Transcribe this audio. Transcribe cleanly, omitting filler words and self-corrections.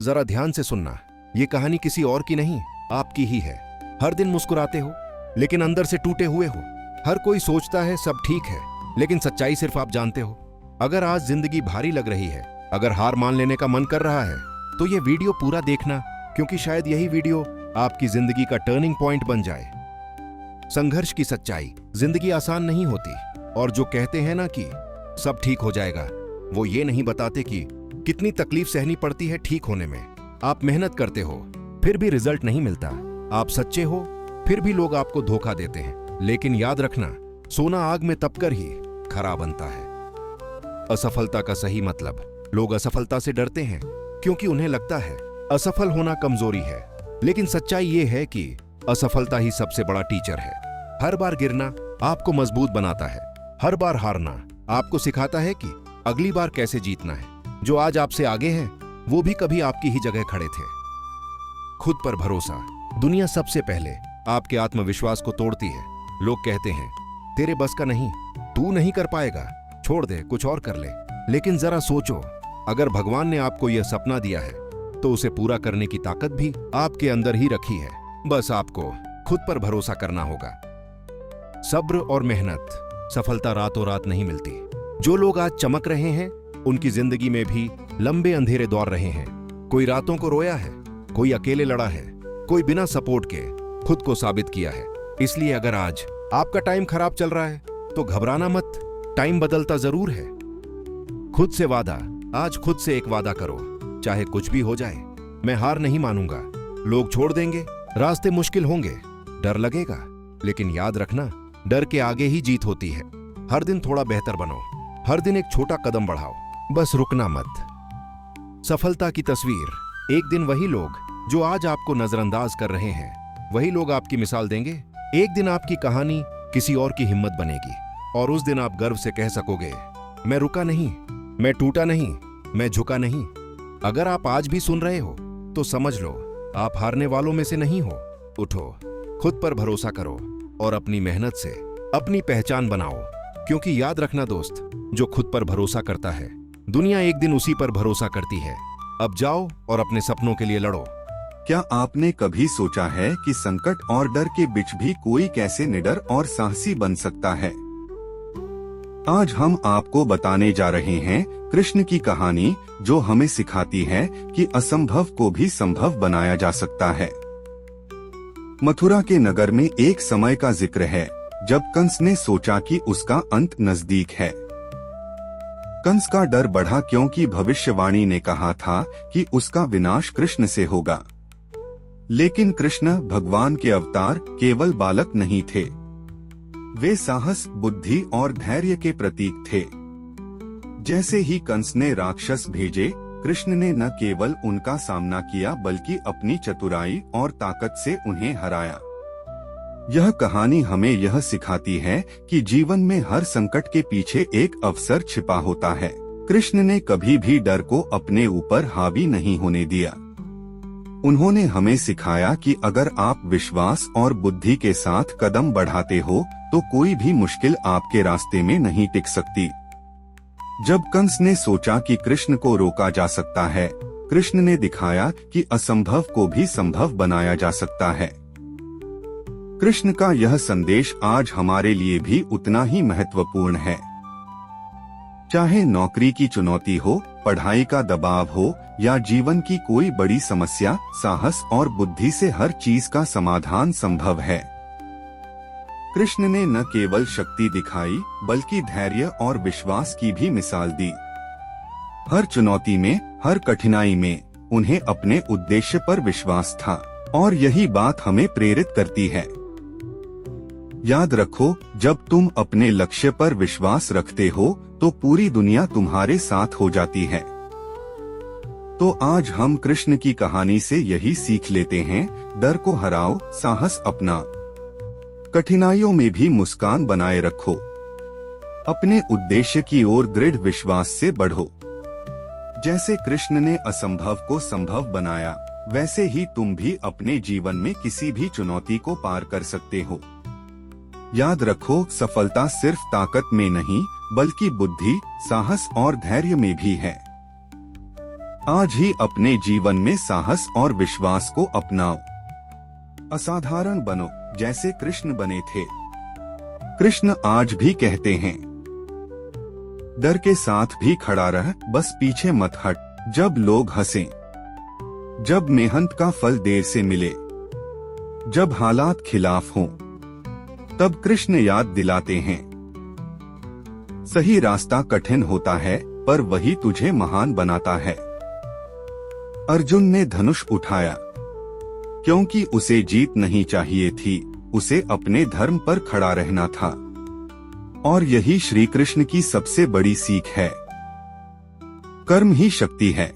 जरा ध्यान से सुनना, ये कहानी किसी और की नहीं, आपकी ही है। हर दिन मुस्कुराते हो लेकिन अंदर से टूटे हुए हो। हर कोई सोचता है सब ठीक है, लेकिन सच्चाई सिर्फ आप जानते हो। अगर आज जिंदगी भारी लग रही है, अगर हार मान लेने का मन कर रहा है, तो ये वीडियो पूरा देखना, क्योंकि शायद यही वीडियो आपकी जिंदगी का टर्निंग पॉइंट बन जाए। संघर्ष की सच्चाई, जिंदगी आसान नहीं होती, और जो कहते हैं ना कि सब ठीक हो जाएगा, वो ये नहीं बताते कि कितनी तकलीफ सहनी पड़ती है ठीक होने में। आप मेहनत करते हो फिर भी रिजल्ट नहीं मिलता, आप सच्चे हो फिर भी लोग आपको धोखा देते हैं। लेकिन याद रखना, सोना आग में तपकर ही खरा बनता है। असफलता का सही मतलब, लोग असफलता से डरते हैं क्योंकि उन्हें लगता है असफल होना कमजोरी है, लेकिन सच्चाई ये है कि असफलता ही सबसे बड़ा टीचर है। हर बार गिरना आपको मजबूत बनाता है, हर बार हारना आपको सिखाता है कि अगली बार कैसे जीतना है। जो आज आपसे आगे हैं, वो भी कभी आपकी ही जगह खड़े थे। खुद पर भरोसा, दुनिया सबसे पहले आपके आत्मविश्वास को तोड़ती है। लोग कहते हैं तेरे बस का नहीं, तू नहीं कर पाएगा, छोड़ दे, कुछ और कर ले। लेकिन जरा सोचो, अगर भगवान ने आपको यह सपना दिया है तो उसे पूरा करने की ताकत भी आपके अंदर ही रखी है। बस आपको खुद पर भरोसा करना होगा। सब्र और मेहनत, सफलता रातों रात नहीं मिलती। जो लोग आज चमक रहे हैं, उनकी जिंदगी में भी लंबे अंधेरे दौर रहे हैं। कोई रातों को रोया है, कोई अकेले लड़ा है, कोई बिना सपोर्ट के खुद को साबित किया है। इसलिए अगर आज आपका टाइम खराब चल रहा है तो घबराना मत, टाइम बदलता जरूर है। खुद से वादा, आज खुद से एक वादा करो, चाहे कुछ भी हो जाए, मैं हार नहीं मानूंगा। लोग छोड़ देंगे, रास्ते मुश्किल होंगे, डर लगेगा, लेकिन याद रखना, डर के आगे ही जीत होती है। हर दिन थोड़ा बेहतर बनो, हर दिन एक छोटा कदम बढ़ाओ, बस रुकना मत। सफलता की तस्वीर, एक दिन वही लोग जो आज आपको नजरअंदाज कर रहे हैं, वही लोग आपकी मिसाल देंगे। एक दिन आपकी कहानी किसी और की हिम्मत बनेगी, और उस दिन आप गर्व से कह सकोगे, मैं रुका नहीं, मैं टूटा नहीं, मैं झुका नहीं। अगर आप आज भी सुन रहे हो तो समझ लो, आप हारने वालों में से नहीं हो। उठो, खुद पर भरोसा करो और अपनी मेहनत से अपनी पहचान बनाओ। क्योंकि याद रखना दोस्त, जो खुद पर भरोसा करता है, दुनिया एक दिन उसी पर भरोसा करती है। अब जाओ और अपने सपनों के लिए लड़ो। क्या आपने कभी सोचा है कि संकट और डर के बीच भी कोई कैसे निडर और साहसी बन सकता है? आज हम आपको बताने जा रहे हैं कृष्ण की कहानी, जो हमें सिखाती है कि असंभव को भी संभव बनाया जा सकता है। मथुरा के नगर में एक समय का जिक्र है जब कंस ने सोचा कि उसका अंत नजदीक है। कंस का डर बढ़ा क्योंकि भविष्यवाणी ने कहा था कि उसका विनाश कृष्ण से होगा। लेकिन कृष्ण भगवान के अवतार केवल बालक नहीं थे, वे साहस, बुद्धि और धैर्य के प्रतीक थे। जैसे ही कंस ने राक्षस भेजे, कृष्ण ने न केवल उनका सामना किया बल्कि अपनी चतुराई और ताकत से उन्हें हराया। यह कहानी हमें यह सिखाती है कि जीवन में हर संकट के पीछे एक अवसर छिपा होता है। कृष्ण ने कभी भी डर को अपने ऊपर हावी नहीं होने दिया। उन्होंने हमें सिखाया कि अगर आप विश्वास और बुद्धि के साथ कदम बढ़ाते हो तो कोई भी मुश्किल आपके रास्ते में नहीं टिक सकती। जब कंस ने सोचा कि कृष्ण को रोका जा सकता है, कृष्ण ने दिखाया कि असंभव को भी संभव बनाया जा सकता है। कृष्ण का यह संदेश आज हमारे लिए भी उतना ही महत्वपूर्ण है। चाहे नौकरी की चुनौती हो, पढ़ाई का दबाव हो या जीवन की कोई बड़ी समस्या, साहस और बुद्धि से हर चीज का समाधान संभव है। कृष्ण ने न केवल शक्ति दिखाई बल्कि धैर्य और विश्वास की भी मिसाल दी। हर चुनौती में, हर कठिनाई में उन्हें अपने उद्देश्य पर विश्वास था, और यही बात हमें प्रेरित करती है। याद रखो, जब तुम अपने लक्ष्य पर विश्वास रखते हो तो पूरी दुनिया तुम्हारे साथ हो जाती है। तो आज हम कृष्ण की कहानी से यही सीख लेते हैं, डर को हराओ, साहस अपना, कठिनाइयों में भी मुस्कान बनाए रखो, अपने उद्देश्य की ओर दृढ़ विश्वास से बढ़ो। जैसे कृष्ण ने असंभव को संभव बनाया, वैसे ही तुम भी अपने जीवन में किसी भी चुनौती को पार कर सकते हो। याद रखो, सफलता सिर्फ ताकत में नहीं बल्कि बुद्धि, साहस और धैर्य में भी है। आज ही अपने जीवन में साहस और विश्वास को अपनाओ। असाधारण बनो जैसे कृष्ण बने थे। कृष्ण आज भी कहते हैं, डर के साथ भी खड़ा रह, बस पीछे मत हट। जब लोग हंसें, जब मेहनत का फल देर से मिले, जब हालात खिलाफ हों, तब कृष्ण याद दिलाते हैं, सही रास्ता कठिन होता है पर वही तुझे महान बनाता है। अर्जुन ने धनुष उठाया क्योंकि उसे जीत नहीं चाहिए थी, उसे अपने धर्म पर खड़ा रहना था। और यही श्री कृष्ण की सबसे बड़ी सीख है। कर्म ही शक्ति है।